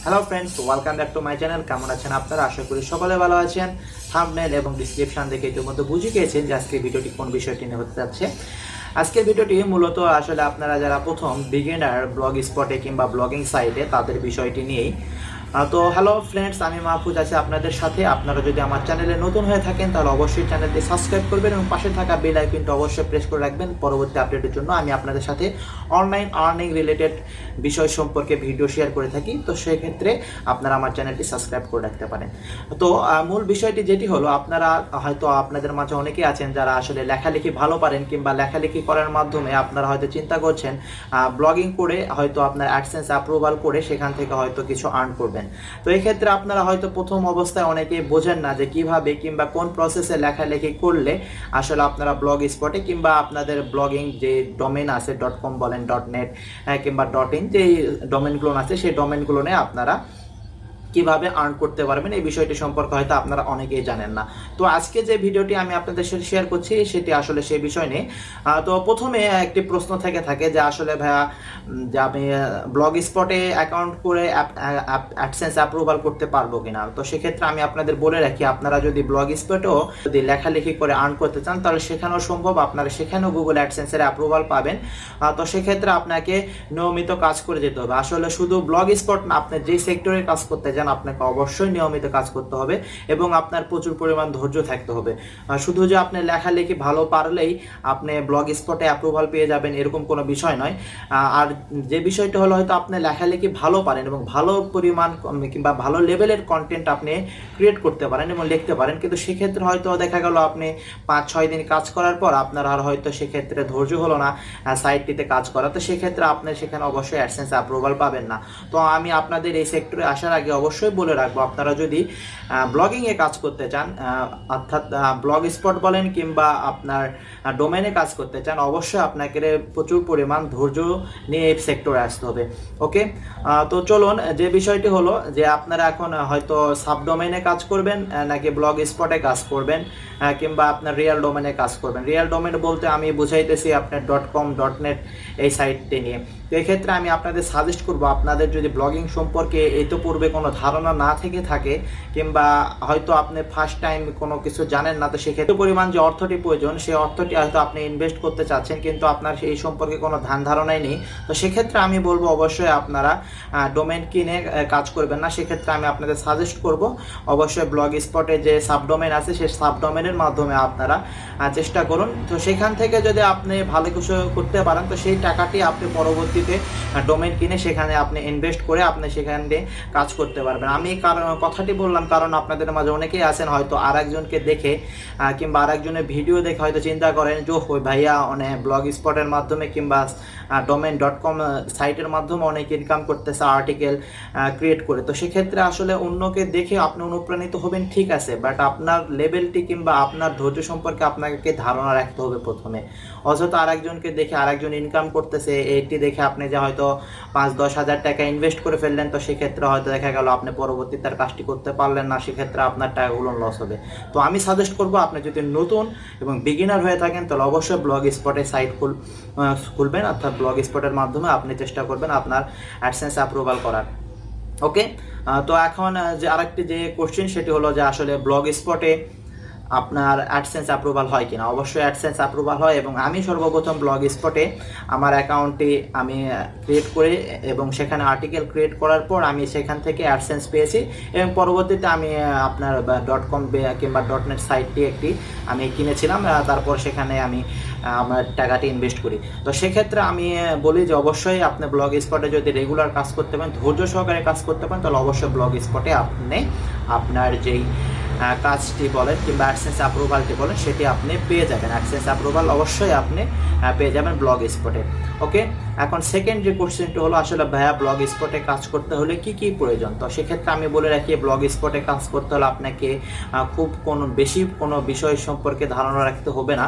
Hello friends, welcome back to my channel. কেমন আছেন আপনারা? আশা করি সকলে ভালো আছেন। থাম্বনেল এবং ডিসক্রিপশন দেখে ইতিমধ্যে বুঝে গিয়েছেন যে আজকের ভিডিওটি কোন বিষয়টি নিয়ে হতে যাচ্ছে। আজকের ভিডিওটি মূলত আসলে আপনারা যারা প্রথম বিগিনার ব্লগ স্পটে কিংবা ব্লগিং সাইটে তাদের বিষয়টি নিয়েই। তো হ্যালো ফ্রেন্ডস, আমি মাহফুজ আছি আপনাদের সাথে। আপনারা যদি আমার চ্যানেলে নতুন হয়ে থাকেন তাহলে অবশ্যই চ্যানেলটি সাবস্ক্রাইব করবেন এবং পাশে থাকা বেল আইকনটি অবশ্যই প্রেস করে রাখবেন পরবর্তী আপডেটের জন্য। আমি আপনাদের সাথে অনলাইন আর্নিং রিলেটেড বিষয় সম্পর্কে ভিডিও শেয়ার করে থাকি, তো সেক্ষেত্রে আপনারা আমার চ্যানেলটি সাবস্ক্রাইব করে রাখতে পারেন। তো মূল বিষয়টি যেটি হলো, আপনারা হয়তো আপনাদের মাঝে অনেকেই আছেন যারা আসলে লেখালেখি ভালো পারেন কিংবা লেখালেখি করার মাধ্যমে আপনারা হয়তো চিন্তা করছেন ব্লগিং করে হয়তো আপনার অ্যাডসেন্স অ্যাপ্রুভাল করে সেখান থেকে হয়তো কিছু আর্ন করবেন। তো এই ক্ষেত্রে আপনারা হয়তো প্রথম অবস্থায় অনেকেই বোঝেন না যে কিভাবে কিংবা কোন প্রসেসে লেখালেখি করলে আসলে আপনারা ব্লগ স্পটে কিংবা আপনাদের ব্লগিং যে ডোমেন আছে .com বলেন, .net কিংবা .in যে ডোমেনগুলো আছে সেই ডোমেনগুলো নিয়ে আপনারা কিভাবে আর্ন করতে পারবেন এই বিষয়টি সম্পর্কে হয়তো আপনারা অনেকেই জানেন না। তো আজকে যে ভিডিওটি আমি আপনাদের সাথে শেয়ার করছি সেটি আসলে সেই বিষয় নিয়ে। তো প্রথমে একটি প্রশ্ন থেকে থাকে যে আসলে ভাইয়া যে আমি ব্লগ স্পটে অ্যাকাউন্ট করে অ্যাডসেন্স অ্যাপ্রুভাল করতে পারবো কিনা। তো সেক্ষেত্রে আমি আপনাদের বলে রাখি, আপনারা যদি ব্লগ স্পটেও যদি লেখালেখি করে আর্ন করতে চান তাহলে সেখানেও সম্ভব, আপনারা সেখানেও গুগল অ্যাডসেন্সের অ্যাপ্রুভাল পাবেন। তো সেক্ষেত্রে আপনাকে নিয়মিত কাজ করে যেতে হবে। আসলে শুধু ব্লগ স্পট না, আপনি যে সেক্টরে কাজ করতে চান আপনাকে অবশ্যই নিয়মিত কাজ করতে হবে এবং আপনার প্রচুর পরিমাণ ধৈর্য থাকতে হবে। শুধু যে আপনি লেখালেখি ভালো পারলেই আপনি ব্লগ স্পটে অ্যাপ্রুভাল পেয়ে যাবেন এরকম কোনো বিষয় নয়। আর যে বিষয়টা হলো, হয়তো আপনি লেখালেখি ভালো পারেন এবং ভালো পরিমাণ কিংবা ভালো লেভেলের কন্টেন্ট আপনি ক্রিয়েট করতে পারেন এবং লিখতে পারেন, কিন্তু সেক্ষেত্রে হয়তো দেখা গেল আপনি 5-6 দিন কাজ করার পর আপনার আর হয়তো সেক্ষেত্রে ধৈর্য হলো না সাইটটিতে কাজ করা। তো সেক্ষেত্রে আপনি সেখানে অবশ্যই অ্যাডসেন্স অ্যাপ্রুভাল পাবেন না। তো আমি আপনাদের এই সেক্টরে আসার আগে অবশ্যই বলে রাখবো, আপনারা যদি ব্লগিংয়ে কাজ করতে চান, অর্থাৎ ব্লগ স্পট বলেন কিংবা আপনার ডোমেনে কাজ করতে চান, অবশ্যই আপনাকে প্রচুর পরিমাণ ধৈর্য নিয়ে এই সেক্টরে আসতে হবে। ওকে, তো চলুন, যে বিষয়টি হলো যে আপনারা এখন হয়তো সাবডোমেনে কাজ করবেন নাকি ব্লগ স্পটে কাজ করবেন কিংবা আপনার রিয়েল ডোমেনে কাজ করবেন। রিয়েল ডোমেন বলতে আমি বুঝাইতেছি আপনার .com .net এই সাইটটি নিয়ে। তো এক্ষেত্রে আমি আপনাদের সাজেস্ট করব, আপনাদের যদি ব্লগিং সম্পর্কে ইতিপূর্বে কোনো ধারণা না থেকে থাকে কিংবা হয়তো আপনি ফার্স্ট টাইম কোনো কিছু জানেন না, তো সেক্ষেত্রে পরিমাণ যে অর্থটি প্রয়োজন সেই অর্থটি হয়তো আপনি ইনভেস্ট করতে চাচ্ছেন কিন্তু আপনার সেই সম্পর্কে কোনো ধারণাই নেই। তো সেক্ষেত্রে আমি বলবো অবশ্যই আপনারা ডোমেন কিনে কাজ করবেন না। সেক্ষেত্রে আমি আপনাদের সাজেস্ট করব অবশ্যই ব্লগ স্পটে যে সাবডোমেন আছে সেই সাবডোমেনের মাধ্যমে আপনারা চেষ্টা করুন। তো সেখান থেকে যদি আপনি ভালো কিছু করতে পারেন তো সেই টাকাটি আপনি পরবর্তীতে ডোমেন কিনে সেখানে আপনি ইনভেস্ট করে আপনি সেখানে কাজ করতে পারবেন। আমি কথাটি বললাম কারণ আপনাদের মাঝে অনেকেই আছেন হয়তো আরেকজনকে দেখে কিংবা আরেকজনের ভিডিও দেখে হয়তো চিন্তা করেন যে ওই ভাইয়া অনেক ব্লগ স্পটের মাধ্যমে কিংবা ডোমেন .com সাইটের মাধ্যমে অনেক ইনকাম করতেছে আর্টিকেল ক্রিয়েট করে। তো সেক্ষেত্রে আসলে অন্যকে দেখে আপনি অনুপ্রাণিত হবেন, ঠিক আছে, বাট আপনার লেভেলটি কিংবা আপনার ধৈর্য সম্পর্কে আপনাকে ধারণা রাখতে হবে প্রথমে। অযথা আরেকজনকে দেখে আরেকজন ইনকাম করতেছে এইটি দেখে আপনি যে হয়তো 5-10 হাজার টাকা ইনভেস্ট করে ফেললেন, তো সেক্ষেত্রে হয়তো দেখা গেল আপনি পরবর্তীতে তার কাজটি করতে পারলেন না, সেক্ষেত্রে আপনার টাকাগুলো লস হবে। তো আমি সাজেস্ট করবো, আপনি যদি নতুন এবং বিগিনার হয়ে থাকেন তাহলে অবশ্যই ব্লগ স্পটে সাইট খুলবেন, অর্থাৎ ব্লগ স্পটের মাধ্যমে আপনি চেষ্টা করবেন আপনার অ্যাডসেন্স অ্যাপ্রুভাল করার। ওকে, তো এখন যে আরেকটি যে কোশ্চেন সেটি হলো যে আসলে ব্লগ স্পটে আপনার অ্যাডসেন্স অ্যাপ্রুভাল হয় কিনা। অবশ্যই অ্যাডসেন্স অ্যাপ্রুভাল হয় এবং আমি সর্বপ্রথম ব্লগ স্পটে আমার অ্যাকাউন্টটি আমি ক্রিয়েট করে এবং সেখানে আর্টিকেল ক্রিয়েট করার পর আমি সেখান থেকে অ্যাডসেন্স পেয়েছি এবং পরবর্তীতে আমি আপনার .com কিংবা .net সাইটটি একটি আমি কিনেছিলাম, তারপর সেখানে আমি আমার টাকাটি ইনভেস্ট করি। তো সেক্ষেত্রে আমি বলি যে অবশ্যই আপনি ব্লগ স্পটে যদি রেগুলার কাজ করতে পারেন, ধৈর্য সহকারে কাজ করতে পারেন, তাহলে অবশ্যই ব্লগ স্পটে আপনি আপনার যেই কাজটি বলেন কিংবা অ্যাডসেন্স অ্যাপ্রুভালটি বলেন সেটি আপনি পেয়ে যাবেন। অ্যাডসেন্স অ্যাপ্রুভাল অবশ্যই আপনি পেয়ে যাবেন ব্লগ স্পটে। ওকে, এখন সেকেন্ড যে কোশ্চেনটি হলো আসলে ভাইয়া ব্লগ স্পটে কাজ করতে হলে কি কি প্রয়োজন। তো সেক্ষেত্রে আমি বলে রাখি, ব্লগ স্পটে কাজ করতে হলে আপনাকে খুব কোনো বিষয় সম্পর্কে ধারণা রাখতে হবে না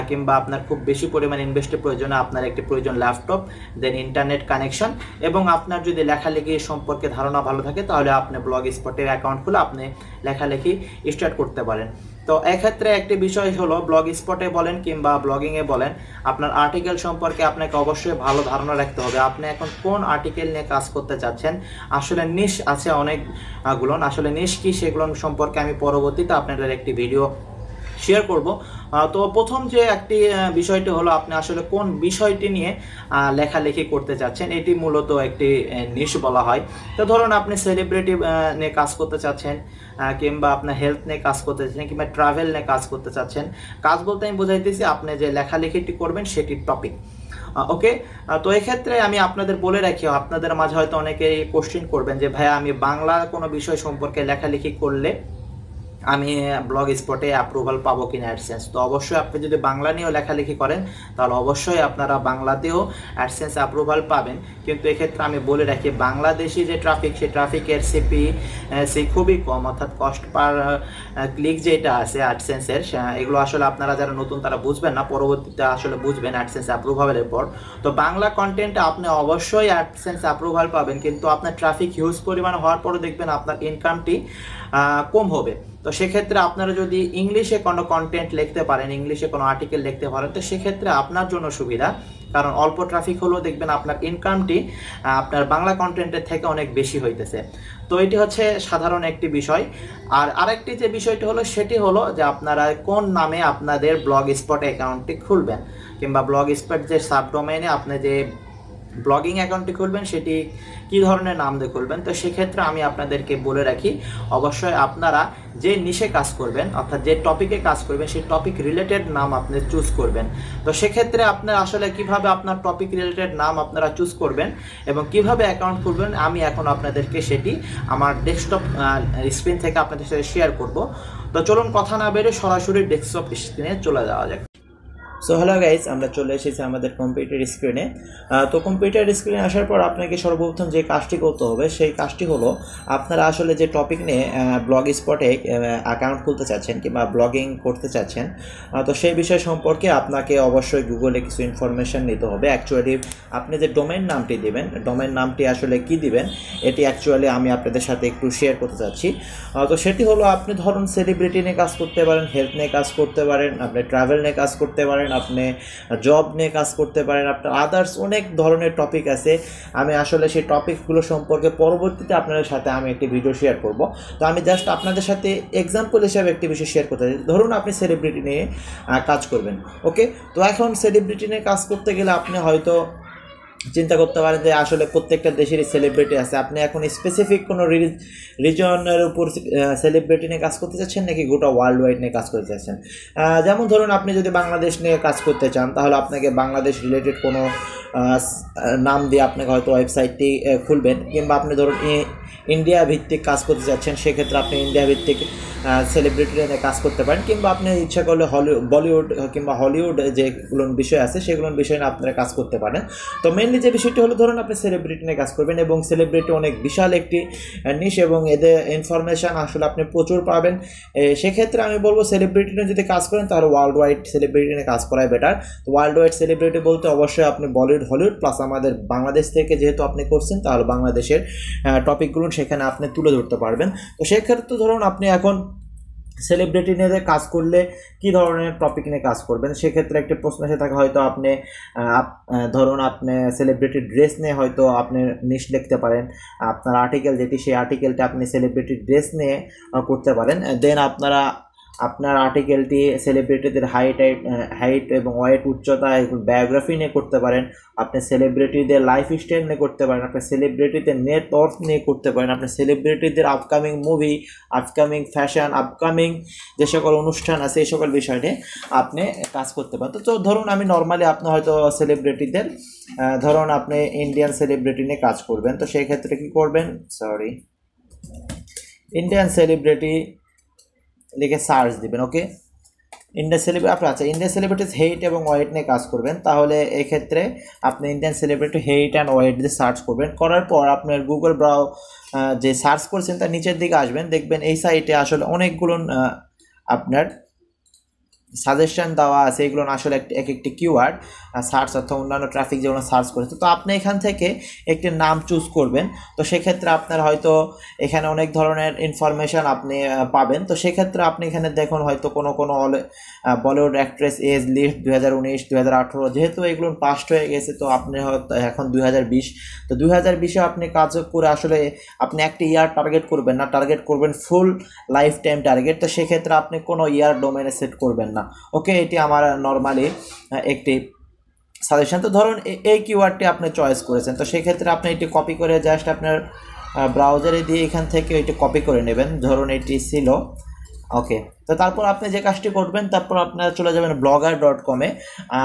কিংবা আপনার খুব বেশি পরিমাণ ইনভেস্টের প্রয়োজনে আপনার একটি প্রয়োজন ল্যাপটপ, দেন ইন্টারনেট কানেকশন এবং আপনার যদি লেখালেখি সম্পর্কে ধারণা ভালো থাকে তাহলে আপনি ব্লগ স্পটের অ্যাকাউন্ট খুলে আপনি লেখালেখি স্টার্ট করতে পারেন। তো এক্ষেত্রে একটি বিষয় হলো ব্লগ স্পটে বলেন কিংবা ব্লগিংয়ে বলেন, আপনার আর্টিকেল সম্পর্কে আপনাকে অবশ্যই ভালো ধারণা রাখতে হবে। আপনি এখন কোন আর্টিকেল নিয়ে কাজ করতে চাচ্ছেন, আসলে নিশ আছে অনেকগুলো, আসলে নিশ কি সেগুলো সম্পর্কে আমি পরবর্তীতে আপনাদের একটি ভিডিও শেয়ার করব। তো প্রথম যে একটি বিষয়টি হলো আপনি আসলে কোন বিষয়টি নিয়ে লেখালেখি করতে চাচ্ছেন, এটি মূলত একটি নিশ বলা হয়। তো ধরুন আপনি সেলিব্রিটি নিয়ে কাজ করতে চাচ্ছেন, কিংবা আপনার হেলথ নিয়ে কাজ করতে চাচ্ছেন, কিংবা ট্রাভেল নিয়ে কাজ করতে চাচ্ছেন। কাজ বলতে আমি বোঝাইতেছি আপনি যে লেখালেখিটি করবেন সেটির টপিক। ওকে, তো এক্ষেত্রে আমি আপনাদের বলে রাখি, আপনাদের মাঝে হয়তো অনেকেই কোশ্চেন করবেন যে ভাইয়া আমি বাংলা কোনো বিষয় সম্পর্কে লেখালেখি করলে আমি ব্লগ স্পটে অ্যাপ্রুভাল পাবো কিনা অ্যাডসেন্স। তো অবশ্যই আপনি যদি বাংলা নিয়েও লেখালেখি করেন তাহলে অবশ্যই আপনারা বাংলাতেও অ্যাডসেন্স অ্যাপ্রুভাল পাবেন। কিন্তু এক্ষেত্রে আমি বলে রাখি বাংলাদেশি যে ট্রাফিক, সেই ট্রাফিকের সে খুবই কম, অর্থাৎ কস্ট পার ক্লিক যেটা আছে অ্যাডসেন্সের, এগুলো আসলে আপনারা যারা নতুন তারা বুঝবেন না, পরবর্তীতে আসলে বুঝবেন অ্যাডসেন্স অ্যাপ্রুভালের পর। তো বাংলা কন্টেন্টে আপনি অবশ্যই অ্যাডসেন্স অ্যাপ্রুভাল পাবেন, কিন্তু আপনার ট্রাফিক হিউজ পরিমাণ হওয়ার পরে দেখবেন আপনার ইনকামটি কম হবে। তো সেক্ষেত্রে আপনারা যদি ইংলিশে কোনো কন্টেন্ট লিখতে পারেন, ইংলিশে কোনো আর্টিকেল লিখতে পারেন, তো সেক্ষেত্রে আপনার জন্য সুবিধা, কারণ অল্প ট্রাফিক হলেও দেখবেন আপনার ইনকামটি আপনার বাংলা কন্টেন্টের থেকে অনেক বেশি হইতেছে। তো এটি হচ্ছে সাধারণ একটি বিষয়। আর আরেকটি যে বিষয়টি হলো সেটি হলো যে আপনারা কোন নামে আপনাদের ব্লগ স্পট অ্যাকাউন্টটি খুলবেন, কিংবা ব্লগ স্পট যে সাবডোমেইনে আপনি যে ব্লগিং অ্যাকাউন্টটি খুলবেন সেটি কী ধরনের নাম দিয়ে খুলবেন। তো সেক্ষেত্রে আমি আপনাদেরকে বলে রাখি অবশ্যই আপনারা যে নিশে কাজ করবেন, অর্থাৎ যে টপিকে কাজ করবেন সেই টপিক রিলেটেড নাম আপনি চুজ করবেন। তো সেক্ষেত্রে আপনার আসলে কিভাবে আপনার টপিক রিলেটেড নাম আপনারা চুজ করবেন এবং কিভাবে অ্যাকাউন্ট খুলবেন আমি এখন আপনাদেরকে সেটি আমার ডেস্কটপ স্ক্রিন থেকে আপনাদের সাথে শেয়ার করব। তো চলুন কথা না বেরিয়ে সরাসরি ডেস্কটপ স্ক্রিনে চলে যাওয়া যাক। সো হ্যালো গাইজ, আমরা চলে এসেছি আমাদের কম্পিউটার স্ক্রিনে। তো কম্পিউটার স্ক্রিনে আসার পর আপনাকে সর্বপ্রথম যে কাজটি করতে হবে সেই কাজটি হলো আপনারা আসলে যে টপিক নিয়ে ব্লগ স্পটে অ্যাকাউন্ট খুলতে চাচ্ছেন কিংবা ব্লগিং করতে চাচ্ছেন, তো সেই বিষয় সম্পর্কে আপনাকে অবশ্যই গুগলে কিছু ইনফরমেশান নিতে হবে। অ্যাকচুয়ালি আপনি যে ডোমেইন নামটি দেবেন, ডোমেইন নামটি আসলে কি দিবেন এটি অ্যাকচুয়ালি আমি আপনাদের সাথে একটু শেয়ার করতে চাচ্ছি। তো সেটি হলো আপনি ধরুন সেলিব্রিটি নিয়ে কাজ করতে পারেন, হেলথ নিয়ে কাজ করতে পারেন, আপনি ট্রাভেল নিয়ে কাজ করতে পারেন, আপনি জব নিয়ে কাজ করতে পারেন, আপনার আদার্স অনেক ধরনের টপিক আছে। আমি আসলে সেই টপিকগুলো সম্পর্কে পরবর্তীতে আপনাদের সাথে আমি একটি ভিডিও শেয়ার করব। তো আমি জাস্ট আপনাদের সাথে এক্সাম্পল হিসাবে একটি বিষয় শেয়ার করতে চাই। ধরুন আপনি সেলিব্রিটি নিয়ে কাজ করবেন, ওকে। তো এখন সেলিব্রিটি নিয়ে কাজ করতে গেলে আপনি হয়তো চিন্তা করতে পারেন যে আসলে প্রত্যেকটা দেশেরই সেলিব্রিটি আছে, আপনি এখন স্পেসিফিক কোনো রিজনের উপর সেলিব্রিটি নিয়ে কাজ করতে চাচ্ছেন নাকি গোটা ওয়ার্ল্ড ওয়াইড নিয়ে কাজ করতে চাচ্ছেন। যেমন ধরুন আপনি যদি বাংলাদেশ নিয়ে কাজ করতে চান তাহলে আপনাকে বাংলাদেশ রিলেটেড কোনো নাম দিয়ে আপনাকে হয়তো ওয়েবসাইটটি খুলবেন, কিংবা আপনি ধরুন ইন্ডিয়া ভিত্তিক কাজ করতে চাচ্ছেন সেক্ষেত্রে আপনি ইন্ডিয়া ভিত্তিক সেলিব্রিটি নিয়ে কাজ করতে পারেন, কিংবা আপনি ইচ্ছা করলে বলিউড কিংবা হলিউড যেগুলো বিষয় আছে সেগুলোর বিষয় নিয়ে আপনারা কাজ করতে পারেন। তো মেনলি যে বিষয়টি হলো ধরুন আপনি সেলিব্রিটি নিয়ে কাজ করবেন এবং সেলিব্রিটি অনেক বিশাল একটি নিশ এবং এদের ইনফরমেশান আসলে আপনি প্রচুর পাবেন। সেক্ষেত্রে আমি বলবো সেলিব্রিটি নিয়ে যদি কাজ করেন তাহলে ওয়ার্ল্ড ওয়াইড সেলিব্রিটি নিয়ে কাজ করাই বেটার। তো ওয়ার্ল্ড ওয়াইড সেলিব্রিটি বলতে অবশ্যই আপনি বলিউড হলিউড প্লাস আমাদের বাংলাদেশ থেকে যেহেতু আপনি করছেন তাহলে বাংলাদেশের টপিকগুলো সেখানে আপনি তুলে ধরতে পারবেন। তো সেক্ষেত্রে ধরুন আপনি এখন সেলিব্রিটি নিয়ে কাজ করলে কি ধরনের টপিক নিয়ে কাজ করবেন, সেক্ষেত্রে একটা প্রশ্ন এসে থাকে হয়তো আপনি ধরুন আপনি সেলিব্রিটি ড্রেস নিয়ে হয়তো আপনি নিশ লিখতে পারেন, আপনার আর্টিকেল যেটি সেই আর্টিকেলটা আপনি সেলিব্রিটি ড্রেস নিয়ে করতে পারেন। দেন আপনার আর্টিকেলটি সেলিব্রিটিদের হাইট এবং ওয়েট, উচ্চতা, বায়োগ্রাফি নিয়ে করতে পারেন, আপনি সেলিব্রিটিদের লাইফস্টাইল নিয়ে করতে পারেন, আপনি সেলিব্রিটিদের নেটওয়ার্থ নিয়ে করতে পারেন, আপনি সেলিব্রিটিদের upcoming movie, upcoming fashion, upcoming যে সকল অনুষ্ঠান আছে এই সকল বিষয় নিয়ে আপনি কাজ করতে পারেন। তো ধরুন আমি নর্মালি আপনি হয়তো সেলিব্রিটিদের ধরুন আপনি ইন্ডিয়ান সেলিব্রিটি নিয়ে কাজ করবেন, তো সেই ক্ষেত্রে কী করবেন, ইন্ডিয়ান সেলিব্রিটি লিখে সার্চ দিবেন, ওকে। ইন্ডিয়ান সেলিব্রিটি আচ্ছা ইন্ডিয়ান সেলিব্রিটিস হেইট এবং ওয়েট নিয়ে কাজ করবেন, তাহলে এক্ষেত্রে আপনি Indian celebrity height and weight দিয়ে সার্চ করবেন। করার পর আপনার গুগল যে সার্চ করছেন তার নিচের দিকে আসবেন, দেখবেন এই সাইটে আসলে অনেকগুলো আপনার সাজেশন দেওয়া আছে, এগুলো আসলে এক একটি কিওয়ার্ড সার্চ অথবা অন্যান্য ট্রাফিক যেগুলো সার্চ করেছে। তো আপনি এখান থেকে একটি নাম চুজ করবেন। তো সেক্ষেত্রে আপনার হয়তো এখানে অনেক ধরনের ইনফরমেশান আপনি পাবেন। তো সেক্ষেত্রে আপনি এখানে দেখুন হয়তো কোনো বলিউড অ্যাক্ট্রেস এজ লিস্ট 2019 2018, যেহেতু এগুলো পাস্ট হয়ে গেছে তো আপনি হয়তো এখন 2020, তো 2020-এ আপনি কাজ করে আসলে আপনি একটি ইয়ার টার্গেট করবেন না, টার্গেট করবেন ফুল লাইফ টাইম টার্গেট। তো সেক্ষেত্রে আপনি কোনো ইয়ার ডোমেনে সেট করবেন না। ওকে, এটি আমার নর্মালি একটি সাজেশন। তো ধরুন এই কিওয়ার্ডটি আপনি চয়েস করেছেন, তো সেক্ষেত্রে আপনি এটি কপি করে জাস্ট আপনার ব্রাউজারে দিয়ে এখান থেকে এটি কপি করে নেবেন। ধরুন এটি ছিল, ওকে। তো তারপর আপনি যে কাজটি করবেন, তারপর আপনারা চলে যাবেন blogger.com-এ।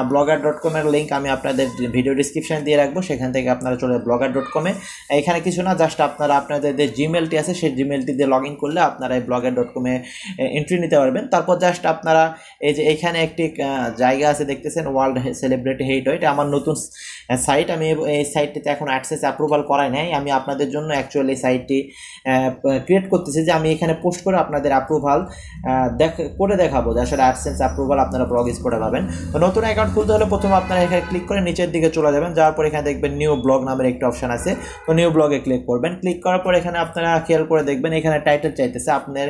blogger.com-এর লিঙ্ক আমি আপনাদের ভিডিও ডিসক্রিপশানে দিয়ে রাখবো, সেখান থেকে আপনারা চলে blogger.com-এ। এখানে কিছু না, জাস্ট আপনারা আপনাদের যে জিমেলটি আছে সেই জিমেলটি দিয়ে লগ ইন করলে আপনারা এই blogger.com-এ এন্ট্রি নিতে পারবেন। তারপর জাস্ট আপনারা এই যে এখানে একটি জায়গা আছে দেখতেছেন, ওয়ার্ল্ড সেলিব্রিটি হেইট, এটা আমার নতুন সাইট। আমি এই সাইটটিতে এখন অ্যাডসেন্স অ্যাপ্রুভাল করাই নাই, আমি আপনাদের জন্য অ্যাকচুয়ালি এই সাইটটি ক্রিয়েট করতেছি যে আমি এখানে পোস্ট করে আপনাদের অ্যাপ্রুভাল করে দেখাবো যে আসলে অ্যাডসেন্স অ্যাপ্রুভাল আপনারা ব্লগস্পটে পাবেন। তো নতুন অ্যাকাউন্ট খুলতে হলে প্রথমে আপনারা এখানে ক্লিক করে নিচের দিকে চলে যাবেন, যাওয়ার পর এখানে দেখবেন নিউ ব্লগ নামের একটা অপশন আছে। তো নিউ ব্লগে ক্লিক করবেন। ক্লিক করার পর এখানে আপনারা খেয়াল করে দেখবেন এখানে টাইটেল চাইতেছে। আপনার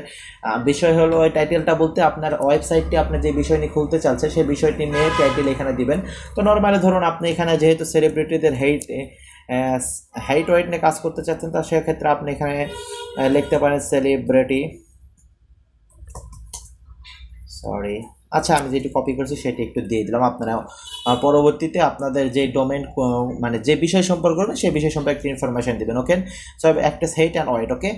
বিষয় হলো ওই টাইটেলটা বলতে আপনার ওয়েবসাইটটি আপনি যে বিষয় নিয়ে খুলতে চাচ্ছেন সেই বিষয়টি নিয়ে টাইটেল এখানে দিবেন। তো নর্মালি ধরুন আপনি এখানে যেহেতু সেলিব্রিটিদের হাইট ওয়েট নিয়ে কাজ করতে চাচ্ছেন, তো সেক্ষেত্রে আপনি এখানে লিখতে পারেন সেলিব্রিটি, সরি, আচ্ছা আমি যেটি কপি করছি সেটি একটু দিয়ে দিলাম। আপনারা পরবর্তীতে আপনাদের যে ডোমেন মানে যে বিষয় সম্পর্কে করবেন সেই বিষয় সম্পর্কে একটা ইনফরমেশন দেবেন। Okay, so actress height and weight. Okay,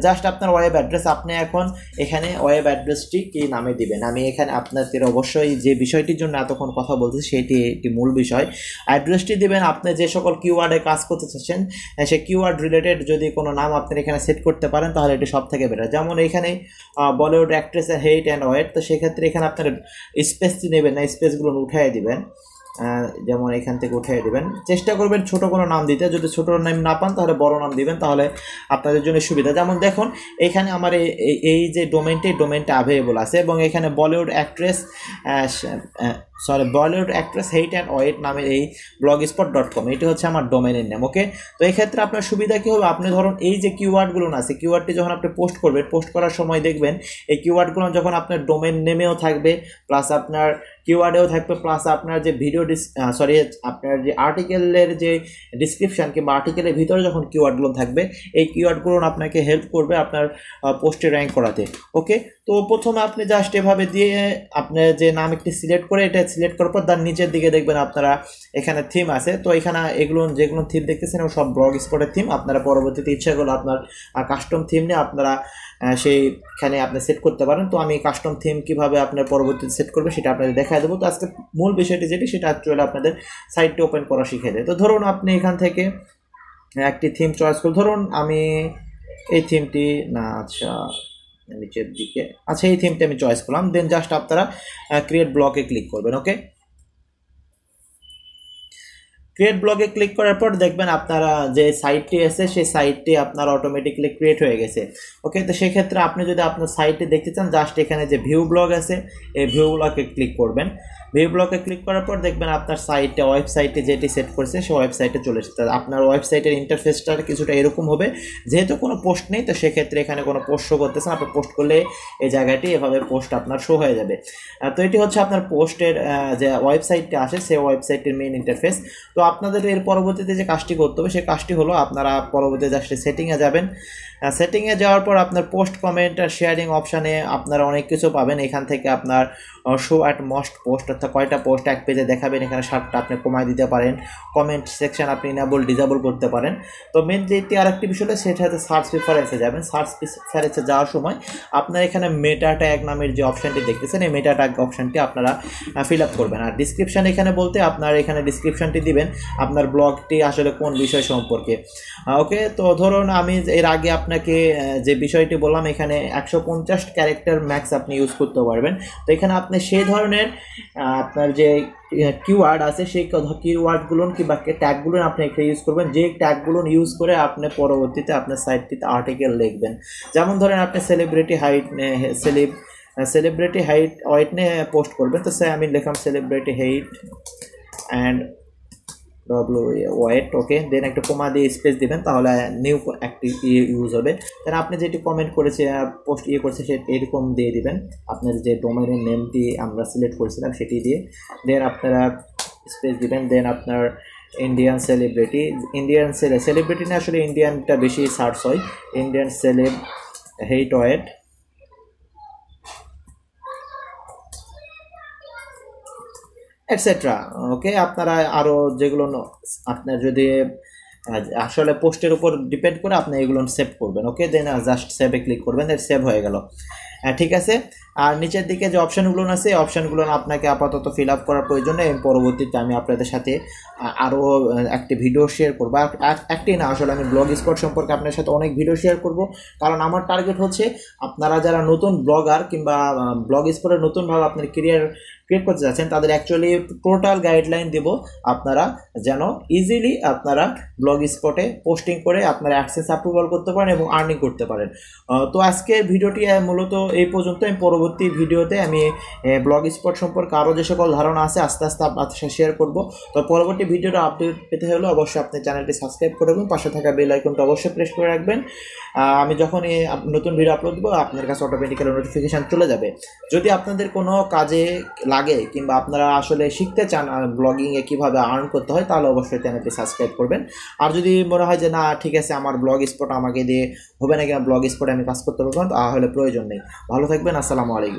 just আপনার ওয়েব অ্যাড্রেস, আপনি এখন এখানে ওয়েব অ্যাড্রেসটি কী নামে দিবেন। আমি এখানে আপনাদের অবশ্যই যে বিষয়টির জন্য এতক্ষণ কথা বলছি সেটি একটি মূল বিষয়। অ্যাড্রেসটি দেবেন আপনি যে সকল কিওয়ার্ডে কাজ করতে চাচ্ছেন সেই কিওয়ার্ড রিলেটেড যদি কোনো নাম আপনি এখানে সেট করতে পারেন তাহলে এটি সব থেকে বেটার। যেমন এখানে Bollywood actress height and weight, তো সেক্ষেত্রে এখানে আপনার স্পেসটি নেবেন না, স্পেসগুলো উঠিয়ে দিবেন। যেমন এখান থেকে উঠিয়ে দিবেন, চেষ্টা করবেন ছোট কোনো নাম দিতে, যদি ছোট নাম না পান তাহলে বড় নাম দিবেন, তাহলে আপনাদের জন্য সুবিধা। যেমন দেখুন এখানে আমার এই যে ডোমেনটা অ্যাভেলেবল আছে এবং এখানে Bollywood actress height and weight নামের এই blogspot.com এটি হচ্ছে আমার ডোমেনের নেম। ওকে, তো এই ক্ষেত্রে আপনার সুবিধা কী হবে, আপনি ধরুন এই যে কিওয়ার্ডগুলো আছে, কিওয়ার্ডটি যখন আপনি পোস্ট করবেন, পোস্ট করার সময় দেখবেন এই কিওয়ার্ডগুলো যখন আপনার ডোমেন নেমেও থাকবে, প্লাস আপনার কিওয়ার্ডেও থাকবে, প্লাস আপনার যে আপনার যে আর্টিকেলের যে ডিসক্রিপশান কিংবা আর্টিকেলের ভিতরে যখন কিওয়ার্ডগুলো থাকবে এই কিওয়ার্ডগুলো আপনাকে হেল্প করবে আপনার পোস্টে র্যাঙ্ক করাতে। ওকে, তো প্রথমে আপনি জাস্ট এভাবে দিয়ে আপনার যে নাম একটি সিলেক্ট করে এটা সিলেক্ট করার পর তার নিচের দিকে দেখবেন আপনারা এখানে থিম আছে। তো এখানে যেগুলো থিম দেখতেছেন সব ব্লগস্পটের থিম। আপনারা পরবর্তীতে ইচ্ছা করলে আপনার কাস্টম থিম নিয়ে আপনারা সেইখানে আপনি সেট করতে পারেন। তো আমি কাস্টম থিম কীভাবে আপনার পরবর্তীতে সেট করবে সেটা আপনাদের দেখায় দেবো। তো আজকে মূল বিষয়টি যেটি সেটা অ্যাকচুয়ালি আপনাদের সাইটটি ওপেন করা শিখে দেয়। তো ধরুন আপনি এখান থেকে একটি থিম চয়েস করুন, ধরুন আমি এই থিমটি না, আচ্ছা নিচের দিকে, আচ্ছা এই থিমটি আমি চয়েস করলাম। দেন জাস্ট আপনারা ক্রিয়েট ব্লগে ক্লিক করবেন। ওকে, ক্রিয়েট ব্লগে ক্লিক করার পর দেখবেন আপনারা যে সাইটটি আছে সেই সাইটটি আপনার অটোমেটিকলি ক্রিয়েট হয়ে গেছে। ওকে, তো সেক্ষেত্রে আপনি যদি আপনার সাইটটি দেখতে চান জাস্ট এখানে যে ভিউ ব্লগ আছে এই ভিউ ব্লগে ক্লিক করবেন। ভিউ ব্লগে ক্লিক করার পর দেখবেন আপনার ওয়েবসাইটে যেটি সেট করছে সেই ওয়েবসাইটে চলে এসেছে। আপনার ওয়েবসাইটের ইন্টারফেসটা কিছুটা এরকম হবে, যেহেতু কোনো পোস্ট নেই তো সেক্ষেত্রে এখানে কোনো পোস্ট শো করতেছেন, আপনি পোস্ট করলে এই জায়গাটি এভাবে পোস্ট আপনার শো হয়ে যাবে। তো এটি হচ্ছে আপনার পোস্টের যে ওয়েবসাইটটা আসে সেই ওয়েবসাইটের মেইন ইন্টারফেস। তো আপনাদের এর পরবর্তীতে যে কাজটি করতে হবে সেই কাজটি হলো আপনারা পরবর্তীতে জাস্ট সেটিংয়ে যাবেন। সেটিংয়ে যাওয়ার পর আপনার পোস্ট কমেন্ট আর শেয়ারিং অপশানে আপনারা অনেক কিছু পাবেন। এখান থেকে আপনার শো অ্যাট মোস্ট পোস্ট অর্থাৎ কয়টা পোস্ট এক পেজে দেখাবেন, এখানে 7টা আপনি কমায় দিতে পারেন। কমেন্ট সেকশন আপনি ইনেবল ডিসেবল করতে পারেন। তো মেন যেটি আরেকটি বিষয় হলো সেটা হচ্ছে সার্চ প্রিফারেন্সে যাবেন। সার্চ প্রিফারেন্সে যাওয়ার সময় আপনার এখানে মেটা ট্যাগ নামের যে অপশানটি দেখতেছেন এই মেটা ট্যাগ অপশানটি আপনারা ফিল আপ করবেন। আর ডিসক্রিপশান এখানে বলতে আপনার এখানে ডিসক্রিপশানটি দিবেন আপনার ব্লগটি আসলে কোন বিষয় সম্পর্কে। ওকে, তো ধরুন আমি এর আগে আপনাকে যে বিষয়টি বললাম এখানে 150 ক্যারেক্টার ম্যাক্স আপনি ইউজ করতে পারবেন। তো এখানে আপনি সেই ধরনের আপনার যে কিওয়ার্ড আছে সেই কিওয়ার্ডগুলো কিংবা ট্যাগগুলো আপনি এখানে ইউজ করবেন, যে ট্যাগগুলো ইউজ করে আপনি পরবর্তীতে আপনার সাইটটিতে আর্টিকেল লিখবেন। যেমন ধরেন আপনি সেলিব্রিটি সেলিব্রিটি হাইট ওয়েট নিয়ে পোস্ট করবেন। তো আমি লিখলাম সেলিব্রিটি হাইট অ্যান্ড ওয়েট, ওকে, দেন একটা কমা দিয়ে স্পেস দিবেন, তাহলে নিউ একটি ইউজ হবে। দেন আপনি যেটি কমেন্ট করেছে পোস্ট করেছে সে এরকম দিয়ে দিবেন, আপনার যে ডোমেনের নেমটি আমরা সিলেক্ট করেছিলাম সেটি দিয়ে। দেন আপনারা স্পেস দিবেন। দেন আপনার ইন্ডিয়ান সেলিব্রিটি না, আসলে ইন্ডিয়ানটা বেশি সার্চ হয়। Indian celeb height weight etcetera, okay. আপনারা আরও যেগুলো আপনার যদি আসলে পোস্টের উপর ডিপেন্ড করে আপনি এগুলো সেভ করবেন, ওকে। দেন জাস্ট সেভে ক্লিক করবেন, সেভ হয়ে গেল। ঠিক আছে। আর নিচের দিকে যে অপশানগুলো আছে এই অপশানগুলো আপনাকে আপাতত ফিল আপ করার প্রয়োজন নেই। পরবর্তীতে আমি আপনাদের সাথে আরও একটি ভিডিও শেয়ার করবো, একটি না আসলে আমি ব্লগ স্পট সম্পর্কে আপনার সাথে অনেক ভিডিও শেয়ার করব, কারণ আমার টার্গেট হচ্ছে আপনারা যারা নতুন ব্লগার কিংবা ব্লগ স্পটের নতুনভাবে আপনার ক্রিয়েট করতে যাচ্ছেন তাদের অ্যাকচুয়ালি টোটাল গাইডলাইন দেব, আপনারা যেন ইজিলি আপনারা ব্লগ স্পটে পোস্টিং করে আপনারা অ্যাডসেন্স অ্যাপ্রুভাল করতে পারেন এবং আর্নিং করতে পারেন। তো আজকের ভিডিওটি মূলত এই পর্যন্ত। আমি পরবর্তী ভিডিওতে আমি ব্লগ স্পট সম্পর্কে আরও যে সকল ধারণা আছে আস্তে আস্তে আপনার সাথে শেয়ার করব। তো পরবর্তী ভিডিওটা আপডেট পেতে হলে অবশ্যই আপনি চ্যানেলটি সাবস্ক্রাইব করে রাখবেন, পাশে থাকা বেল আইকনটা অবশ্যই প্রেস করে রাখবেন। আমি যখনই নতুন ভিডিও আপলোড দেবো আপনার কাছে অটোমেটিক্যালি নোটিফিকেশান চলে যাবে। যদি আপনাদের কোনো কাজে লাগে কিংবা আপনারা আসলে শিখতে চান ব্লগিংয়ে কীভাবে আর্ন করতে হয়, তাহলে অবশ্যই চ্যানেলটি সাবস্ক্রাইব করবেন। আর যদি মনে হয় যে না ঠিক আছে আমার ব্লগ স্পট আমাকে দিয়ে হবে না কিনা, ব্লগ স্পটে আমি কাজ করতে পারবো, তাহলে প্রয়োজন নেই। ভালো থাকবেন, আসসালামু আলাইকুম।